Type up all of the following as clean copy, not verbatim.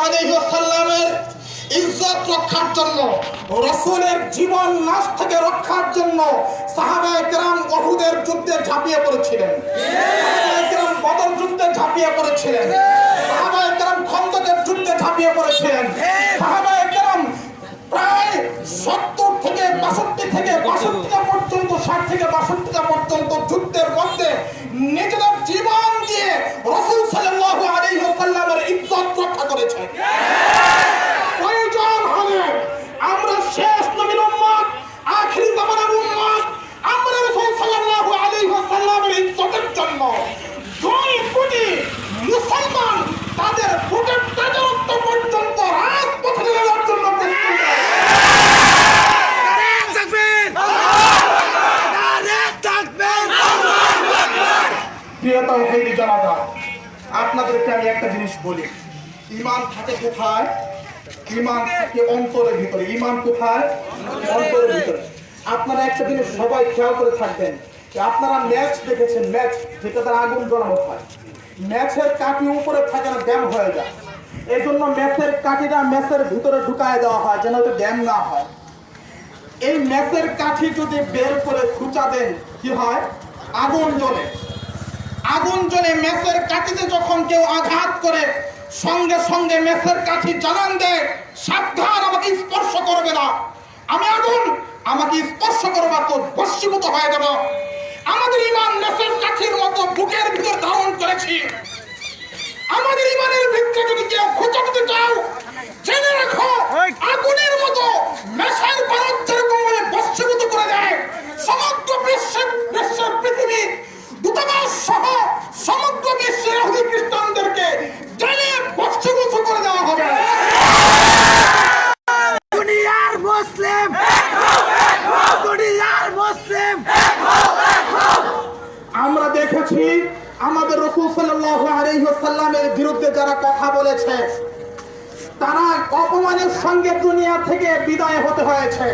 আলাইহি ওয়াসাল্লামের ইজ্জত রক্ষার জন্য, রাসূলের জীবন নাশ থেকে রক্ষার জন্য সাহাবায়ে কেরাম উহুদের যুদ্ধে ঝাঁপিয়ে পড়েছিলেন, সাহাবায়ে কেরাম বদর যুদ্ধে ঝাঁপিয়ে পড়েছিলেন, সাহাবায়ে কেরাম খন্দকের যুদ্ধে ঝাঁপিয়ে পড়েছিলেন, সাহাবায়ে কেরাম প্রায় 70 থেকে 62টা পর্যন্ত 60 থেকে 62টা পর্যন্ত যুদ্ধের মধ্যে নিজেদের জীবন দিয়ে রাসূল সাল্লাল্লাহু আলাইহি ওয়াসাল্লামের ইজ্জত রক্ষা করেছেন। প্রয়োজন হলে আমরা শেষ নবীর উম্মত, আখির জামানার উম্মত, আমরা রাসূল সাল্লাল্লাহু আলাইহি ওয়াসাল্লামের ইজ্জতের জন্য 2 কোটি মুসলমান তাদের বুকের তেজরক্ত পর্যন্ত রাজপথে নেওয়ার জন্য প্রস্তুত। আপনাদেরকে আমি একটা জিনিস বলি, ঈমান থাকে কোথায়? ঈমান থাকে অন্তরের ভিতরে। ঈমান কোথায়? অন্তরের ভিতরে। আপনারা একটা জিনিস সবাই খেয়াল করে থাকবেন, আপনারা ম্যাচ দেখেছেন, ম্যাচ যেটাতে আগুন জ্বালানো হয়, ম্যাচের কাঠি উপরে থাকে না, ড্যাম হয়ে যায়। এই জন্য ম্যাচের কাঠিটা ম্যাচের ভিতরে ঢুকায় দেওয়া হয় যেন ওটা ড্যাম না হয়। এই ম্যাচের কাঠি যদি বের করে খুঁচা দেন কি হয়? আগুন জ্বলে। আগুন জ্বলে ম্যাচের কাঠিতে যখন কেউ আঘাত করে সঙ্গে সঙ্গে ম্যাচের কাঠি জানান দেয়, সাবধান, আমাকে স্পর্শ করবে না, আমি আগুন, আমাকে স্পর্শ করবা তো ভস্মীভূত হয়ে যাব। আমাদের ঈমান ম্যাচের কাঠির মতো বুকের ভিতর ধারণ করেছি। আমাদের ঈমানের ভিতরে যদি কেউ খোঁচা দিতে চাও, জেনে রাখো আগুনের মতো ম্যাচের বারুদ যেরকম ভাবে ভস্মীভূত করে দেয়, সমগ্র বিশ্বের পৃথিবী দূতাবাস সহ সমগ্র বিশ্বের ইহুদি খ্রিস্টানদেরকে জেলে ভস্মীভূত করে দেওয়া হবে। দুনিয়ার মুসলিম, দুনিয়ার মুসলিম। আমরা দেখেছি আমাদের রাসূল সাল্লাল্লাহু আলাইহি ওয়াসাল্লামের বিরুদ্ধে যারা কথা বলেছে তারা অপমানের সঙ্গে দুনিয়া থেকে বিদায় হতে হয়েছে।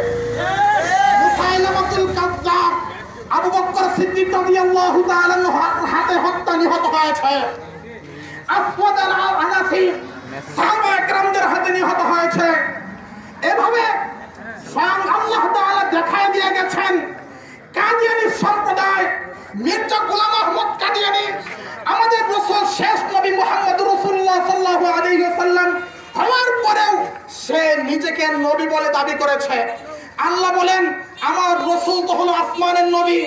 মুসাইলামাতুল কাযযাব আবু বকর সিদ্দিক রাদিয়াল্লাহু তাআলা হাতে হত্যা নিহত হয়েছে। আসওয়াদ আল-আনাসি সাহাবায়ে কেরামদের হাতে নিহত হয়েছে। এভাবে স্বয়ং আল্লাহ তাআলা দেখায় দিয়ে গেছেন কাদিয়ানী সম্প্রদায়, মির্জা গোলাম আহমদ কাদিয়ানী, আমাদের রাসূল শেষ নবী মুহাম্মদ রাসূলুল্লাহ সাল্লাল্লাহু আলাইহি ওয়াসাল্লাম হওয়ার পরেও সে নিজেকে নবী বলে দাবি করেছে। আল্লাহ বলেন, আমার রাসূল তো হলো আসমানের নবী,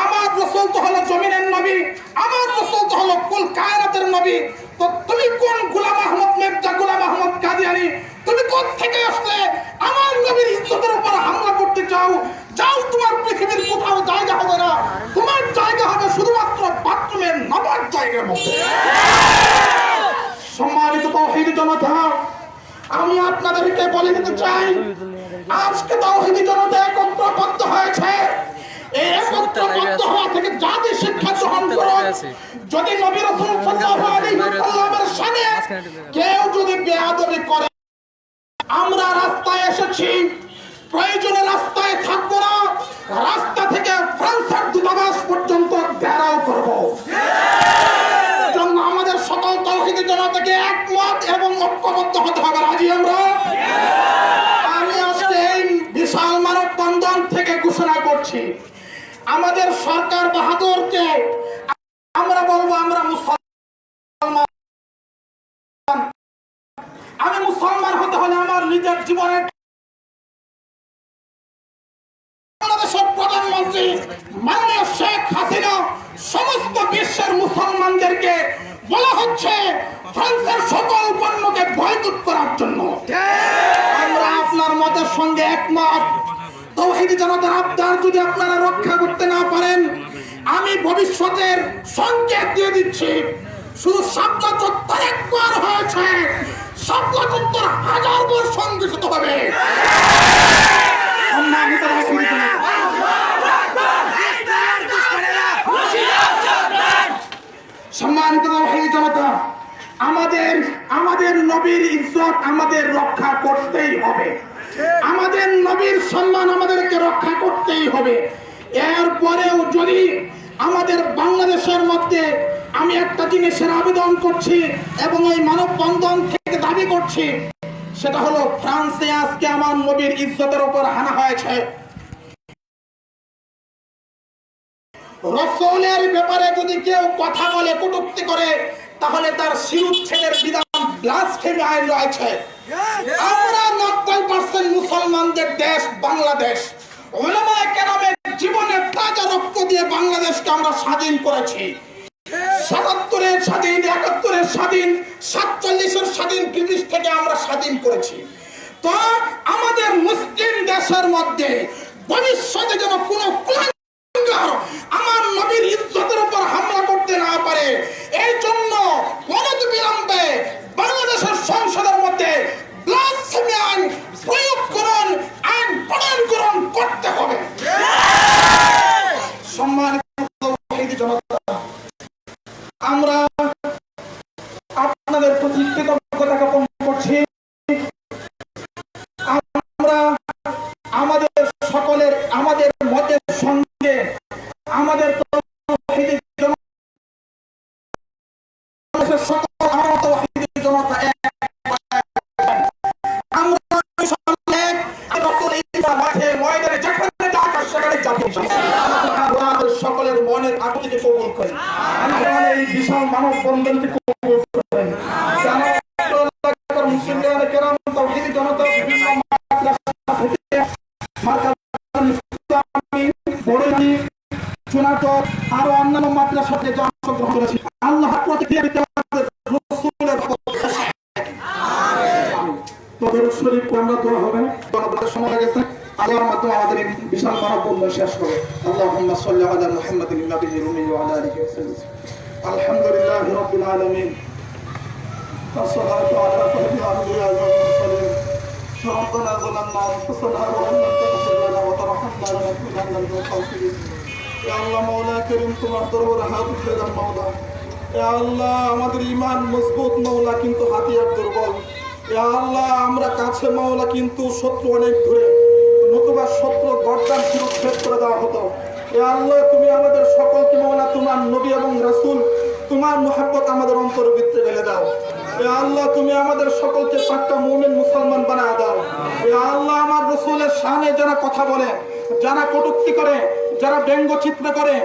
আমার রাসূল তো হলো জমিনের নবী, আমার রাসূল তো হলো কুল কায়নাতের নবী। তো তুমি কোন গোলাম আহমদ, মির্জা গোলাম আহমদ কাদিয়ানী, তুমি কোথা থেকে আসলে আমার নবীর ইজ্জতের উপর হামলা করতে চাও? যাও, তোমার পৃথিবীর কোথাও জায়গা হবে না, তোমার জায়গা হবে শুধুমাত্র বাথরুমের নামাজ জায়গার মধ্যে। সম্মানিত তাওহীদি জনতা, আমি আপনাদেরকে বলে দিতে চাই, আজকে তাওহীদি জনতা একত্রবদ্ধ হয়েছে। এই একত্রবদ্ধ হওয়া থেকে জাতি শিক্ষা গ্রহণ করো। যদি নবী রাসূল সাল্লাল্লাহু আলাইহি ওয়াসাল্লামের সামনে কেউ যদি বেয়াদবি করে, আমরা রাস্তায় এসেছি, প্রয়োজনে রাস্তায় থাকবো না, রাস্তা থেকে ফ্রান্সের দূতাবাস পর্যন্ত ঘেরাও করব। জন্য আমাদের সকল তাওহীদি জনতাকে একমত এবং ঐক্যবদ্ধ হতে হবে। রাজি আমরা? আমি আজকে এই বিশাল মানববন্ধন থেকে ঘোষণা করছি, আমাদের সরকার বাহাদুরকে আমরা বলবো, আমরা মুসলমান। আমি মুসলমান হতে হলে আমার নিজের জীবনের বাংলাদেশের প্রধানমন্ত্রী মাননীয় শেখ হাসিনা সমস্ত বিশ্বের মুসলমানদেরকে বলা হচ্ছে ফ্রান্সের সকল পণ্যকে বয়কট করার জন্য। আমরা আপনার মতের সঙ্গে একমত। তাওহীদি জনতার আবদার যদি আপনারা রক্ষা করতে না পারেন, আমি ভবিষ্যতের সংকেত দিয়ে দিচ্ছি, শুধু শাপলা চত্বর একবার হয়েছে, শাপলা চত্বর 1000 বার সংঘটিত হবে। সম্মানিত তাওহীদি জনতা, আমাদের নবীর ইজ্জত আমাদের রক্ষা করতেই হবে, আমাদের নবীর সম্মান আমাদেরকে রক্ষা করতেই হবে। এরপরেও যদি আমাদের বাংলাদেশের মধ্যে, আমি একটা জিনিসের আবেদন করছি এবং এই মানববন্ধন দাবি করছি, সেটা হলো ফ্রান্সে আজকে আমার নবীর ইজ্জতের উপর হানা হয়েছে। রাসূলের ব্যাপারে যদি কেউ কথা বলে, কটূক্তি করে, তাহলে তার শিরোচ্ছেদের বিধান ব্লাসফেমি আইন রয়েছে। আমরা 90% মুসলমানদের দেশ বাংলাদেশ। উলামায়ে কেরামের জীবনে তাজা রক্ত দিয়ে বাংলাদেশকে আমরা স্বাধীন করেছি। ৭৭-এর স্বাধীন, ৭১-এর স্বাধীন, ৪৭-এর স্বাধীন, ব্রিটিশ থেকে আমরা স্বাধীন করেছি। তো আমাদের মুসলিম দেশের মধ্যে ভবিষ্যতে যেন কোনো কুলাঙ্গার আমার নবীর ইজ্জতের উপর হামলা করতে না পারে, এই জন্য অনতিবিলম্বে বাংলাদেশের সংসদের মধ্যে ব্লাসফেমি আইন প্রয়োগ করুন, আইন প্রণয়ন করতে হবে। সম্মানিত জনতা, আমরা আপনাদের প্রতি কৃতজ্ঞতা জ্ঞাপন করছি। আমরা আমাদের সকলের, আমাদের মতের সঙ্গে আমাদের জনতা সকলের মনের আকুতিকে কবুল করেন। এই বিশাল মানব বন্ধনকে কবুল করেন। মুসলিম কেরাম তাওহীদি জনতা বিভিন্ন চুনাচক আরো অন্যান্য মাদ্রাসা থেকে অংশগ্রহণ করেছে। আল্লাহ প্রতিক্রিয়া দিতে আমরা দোয়া হবে, সময় গেছে, আল্লাহর মাধ্যমে আমাদের এই বিশাল মানব বন্ধন শেষ হবে। আল্লাহুম্মা সাল্লি আলা মুহাম্মাদিন নাবিয়্যিল উম্মি ওয়া আলা আলিহি ওয়া সাল্লাম। আলহামদুলিল্লাহি রাব্বিল আলামিন। আসসালাতু আলা সাইয়্যিদিল আমবিয়া ওয়াল মুরসালিন। ربنا ظلمنا انفسنا وان لم تغفر لنا وترحمنا لنكونن من الخاسرين। يا الله مولا كريم, তোমার দরবারে হাত উঠাইলাম মাওলা। ইয়া আল্লাহ, আমাদের ঈমান মজবুত মাওলা, কিন্তু হাতিয়ার দুর্বল। ইয়া আল্লাহ, আমরা কাছে মাওলা, কিন্তু শত্রু অনেক দূরে, নতুবা শত্রু গর্দান শিরোচ্ছেদ করে দেওয়া হতো। ইয়া আল্লাহ, তুমি আমাদের সকলকে মাওলা তোমার নবী এবং রাসূল, তোমার মুহাব্বত আমাদের অন্তরের ভিতরে ঢেলে দাও। ইয়া আল্লাহ, তুমি আমাদের সকলকে পাক্কা মুমিন মুসলমান বানায় দাও। ইয়া আল্লাহ, আমার রাসূলের শানে যারা কথা বলে, যারা কটূক্তি করে, যারা ব্যঙ্গচিত্র করে,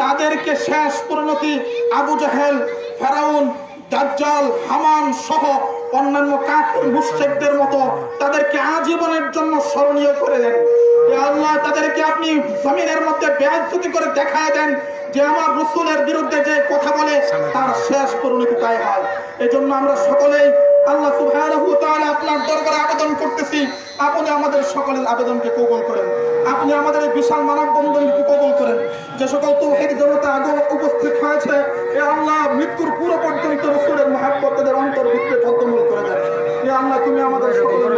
তাদেরকে শেষ পরিণতি আবু জাহেল, ফেরাউন, দাজ্জাল, হামান সহ অন্যান্য কাফির মুশরিকদের মতো তাদেরকে আজীবনের জন্য স্মরণীয় করে দেন। ইয়া আল্লাহ, তাদেরকে আপনি জমিনের মধ্যে বেইজ্জতি করে দেখায় দেন যে আমার রাসূলের বিরুদ্ধে যে কথা বলে তার শেষ পরিণতি তাই হয়। এজন্য আমরা সকলেই আল্লাহ সুবহানাহু ওয়া তাআলা আপনার দরবারে আবেদন করতেছি, আপনি আমাদের সকলের আবেদনকে কবুল করেন। আপনি আমাদের এই বিশাল মানব বন্ধনকে কবুল করেন। যে সকল তাওহীদি জনতা আগে উপস্থিত হয়েছে, এ আল্লাহ, মৃত্যুর পুরো পর্যন্ত রাসূলের মুহাব্বত তাদের অন্তর ভিতরে বদ্ধমূল করে দেন। এ আল্লাহ, তুমি আমাদের সকলের